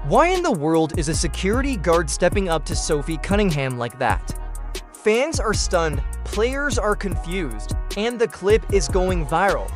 Why in the world is a security guard stepping up to Sophie Cunningham like that? Fans are stunned, players are confused, and the clip is going viral.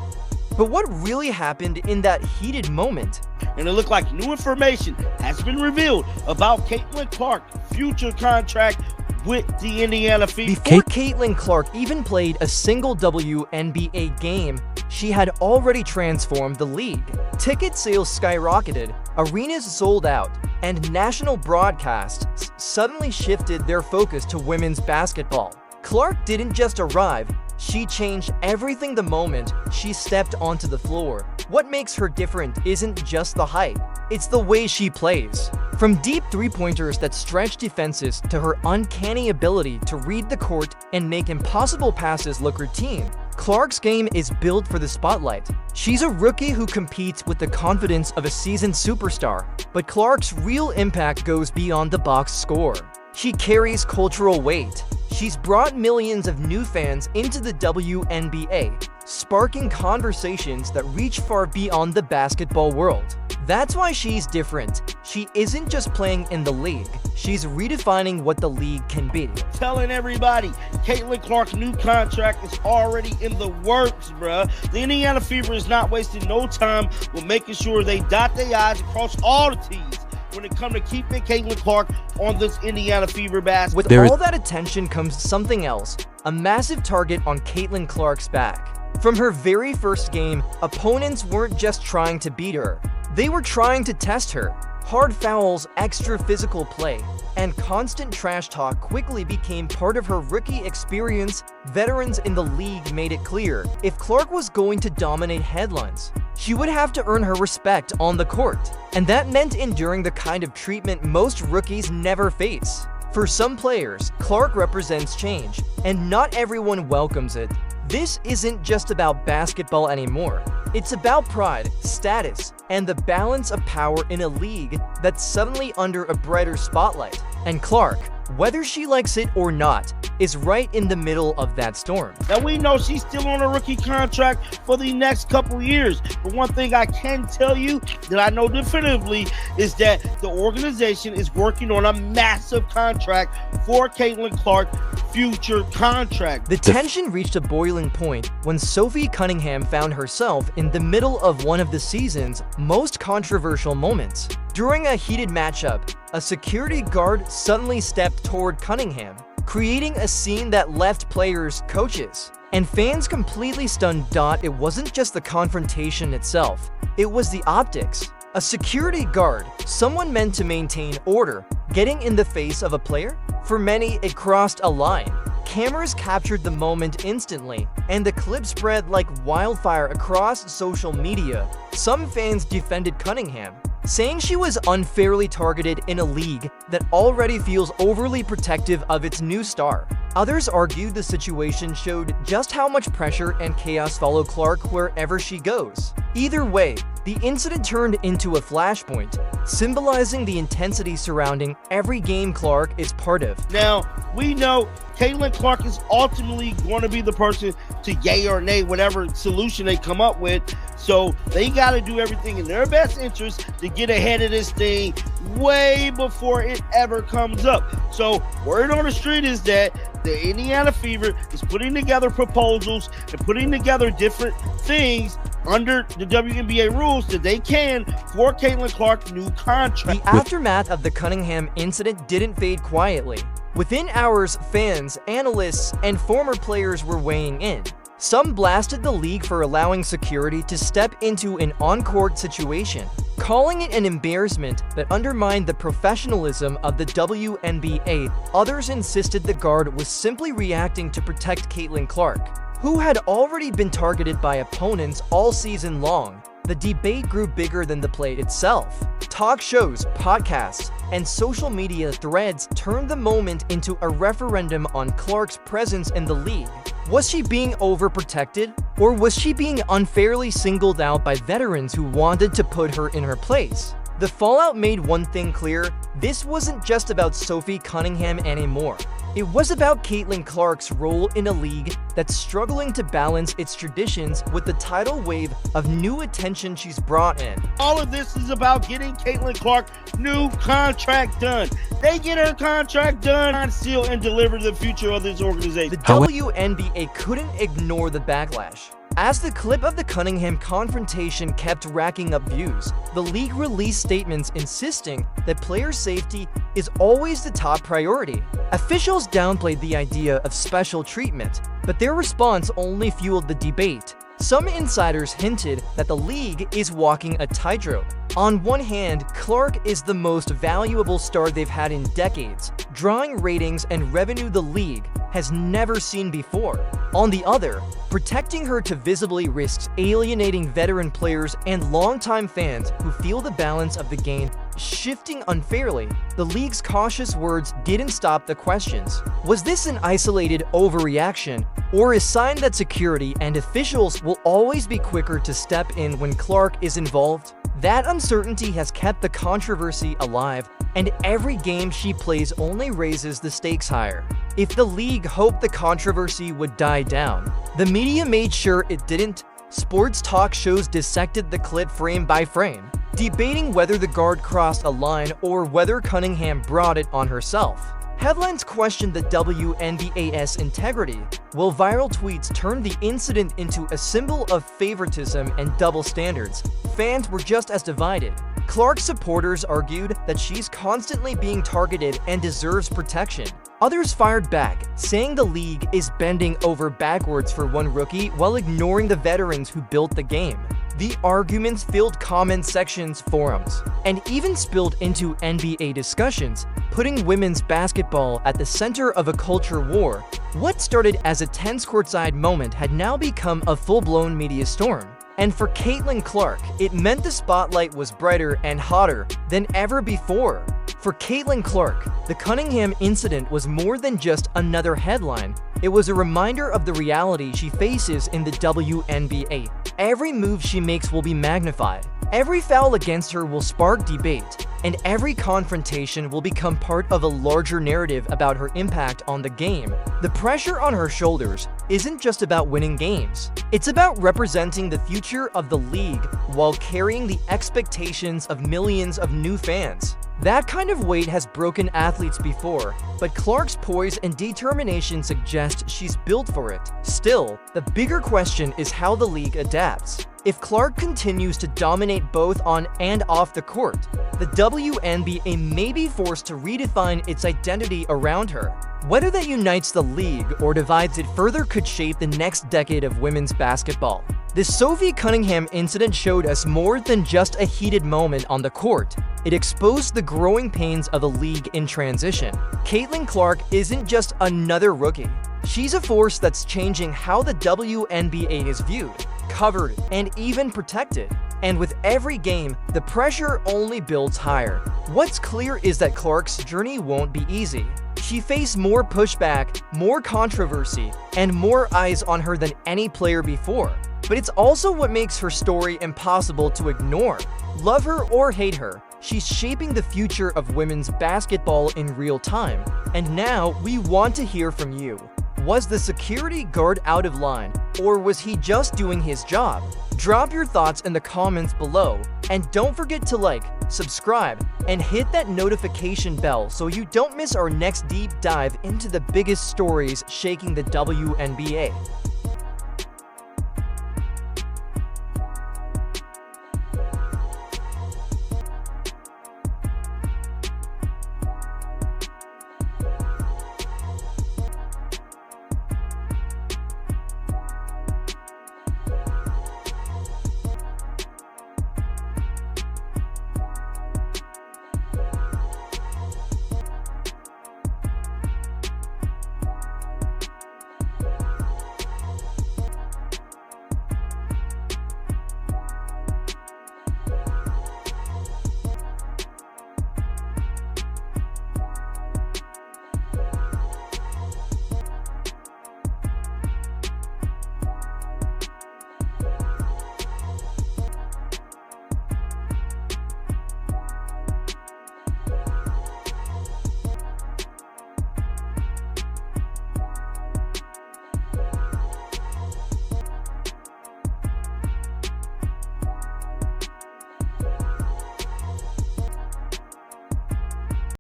But what really happened in that heated moment? And it looked like new information has been revealed about Caitlin Clark's future contract with the Indiana Fever. Before Caitlin Clark even played a single WNBA game, she had already transformed the league. Ticket sales skyrocketed, arenas sold out, and national broadcasts suddenly shifted their focus to women's basketball. Clark didn't just arrive, she changed everything the moment she stepped onto the floor. What makes her different isn't just the height, it's the way she plays. From deep three-pointers that stretch defenses to her uncanny ability to read the court and make impossible passes look routine, Clark's game is built for the spotlight. She's a rookie who competes with the confidence of a seasoned superstar, but Clark's real impact goes beyond the box score. She carries cultural weight. She's brought millions of new fans into the WNBA, sparking conversations that reach far beyond the basketball world. That's why she's different. She isn't just playing in the league, she's redefining what the league can be. Telling everybody, Caitlin Clark's new contract is already in the works, bruh. The Indiana Fever is not wasting no time with making sure they dot their I's and cross all the T's when it comes to keeping Caitlin Clark on this Indiana Fever basketball. With all that attention comes something else, a massive target on Caitlin Clark's back. From her very first game, opponents weren't just trying to beat her, they were trying to test her. Hard fouls, extra physical play, and constant trash talk quickly became part of her rookie experience. Veterans in the league made it clear, if Clark was going to dominate headlines, she would have to earn her respect on the court. And that meant enduring the kind of treatment most rookies never face. For some players, Clark represents change, and not everyone welcomes it. This isn't just about basketball anymore. It's about pride, status, and the balance of power in a league that's suddenly under a brighter spotlight. And Clark, whether she likes it or not, is right in the middle of that storm. Now we know she's still on a rookie contract for the next couple years, but one thing I can tell you that I know definitively is that the organization is working on a massive contract for Caitlin Clark's future contract. The tension reached a boiling point when Sophie Cunningham found herself in the middle of one of the season's most controversial moments. During a heated matchup, a security guard suddenly stepped toward Cunningham, creating a scene that left players, coaches, and fans completely stunned. It wasn't just the confrontation itself, it was the optics. A security guard, someone meant to maintain order, getting in the face of a player? For many, it crossed a line. Cameras captured the moment instantly, and the clip spread like wildfire across social media. Some fans defended Cunningham, saying she was unfairly targeted in a league that already feels overly protective of its new star. Others argued the situation showed just how much pressure and chaos follow Clark wherever she goes. Either way, the incident turned into a flashpoint, symbolizing the intensity surrounding every game Clark is part of. Now, we know Caitlin Clark is ultimately going to be the person to yay or nay whatever solution they come up with. So they got to do everything in their best interest to get ahead of this thing way before it ever comes up. So word on the street is that the Indiana Fever is putting together proposals and putting together different things under the WNBA rules that they can for Caitlin Clark's new contract. The aftermath of the Cunningham incident didn't fade quietly. Within hours, fans, analysts, and former players were weighing in. Some blasted the league for allowing security to step into an on-court situation, calling it an embarrassment that undermined the professionalism of the WNBA. Others insisted the guard was simply reacting to protect Caitlin Clark, who had already been targeted by opponents all season long. The debate grew bigger than the play itself. Talk shows, podcasts, and social media threads turned the moment into a referendum on Clark's presence in the league. Was she being overprotected, or was she being unfairly singled out by veterans who wanted to put her in her place? The fallout made one thing clear: This wasn't just about Sophie Cunningham anymore. It was about Caitlin Clark's role in a league that's struggling to balance its traditions with the tidal wave of new attention she's brought in. All of this is about getting Caitlin Clark new contract done. They get her contract done, seal and deliver the future of this organization. The WNBA couldn't ignore the backlash. As the clip of the Cunningham confrontation kept racking up views, the league released statements insisting that player safety is always the top priority. Officials downplayed the idea of special treatment, but their response only fueled the debate. Some insiders hinted that the league is walking a tightrope. On one hand, Clark is the most valuable star they've had in decades, drawing ratings and revenue the league has never seen before. On the other, protecting her to visibly risks alienating veteran players and longtime fans who feel the balance of the game shifting unfairly. The league's cautious words didn't stop the questions. Was this an isolated overreaction, or a sign that security and officials will always be quicker to step in when Clark is involved? That uncertainty has kept the controversy alive, and every game she plays only raises the stakes higher. If the league hoped the controversy would die down, the media made sure it didn't. Sports talk shows dissected the clip frame by frame, debating whether the guard crossed a line or whether Cunningham brought it on herself. Headlines questioned the WNBA's integrity, while viral tweets turned the incident into a symbol of favoritism and double standards. Fans were just as divided. Clark's supporters argued that she's constantly being targeted and deserves protection. Others fired back, saying the league is bending over backwards for one rookie while ignoring the veterans who built the game. The arguments filled comment sections, forums, and even spilled into NBA discussions, putting women's basketball at the center of a culture war. What started as a tense courtside moment had now become a full-blown media storm. And for Caitlin Clark, it meant the spotlight was brighter and hotter than ever before. For Caitlin Clark, the Cunningham incident was more than just another headline. It was a reminder of the reality she faces in the WNBA. Every move she makes will be magnified. Every foul against her will spark debate, and every confrontation will become part of a larger narrative about her impact on the game. The pressure on her shoulders isn't just about winning games. It's about representing the future of the league while carrying the expectations of millions of new fans. That kind of weight has broken athletes before, but Clark's poise and determination suggest she's built for it. Still, the bigger question is how the league adapts. If Clark continues to dominate both on and off the court, the WNBA may be forced to redefine its identity around her. Whether that unites the league or divides it further could shape the next decade of women's basketball. The Sophie Cunningham incident showed us more than just a heated moment on the court. It exposed the growing pains of a league in transition. Caitlin Clark isn't just another rookie. She's a force that's changing how the WNBA is viewed, covered, and even protected. And with every game, the pressure only builds higher. What's clear is that Clark's journey won't be easy. She faced more pushback, more controversy, and more eyes on her than any player before. But it's also what makes her story impossible to ignore. Love her or hate her, she's shaping the future of women's basketball in real time. And now, we want to hear from you. Was the security guard out of line, or was he just doing his job? Drop your thoughts in the comments below, and don't forget to like, subscribe, and hit that notification bell so you don't miss our next deep dive into the biggest stories shaking the WNBA.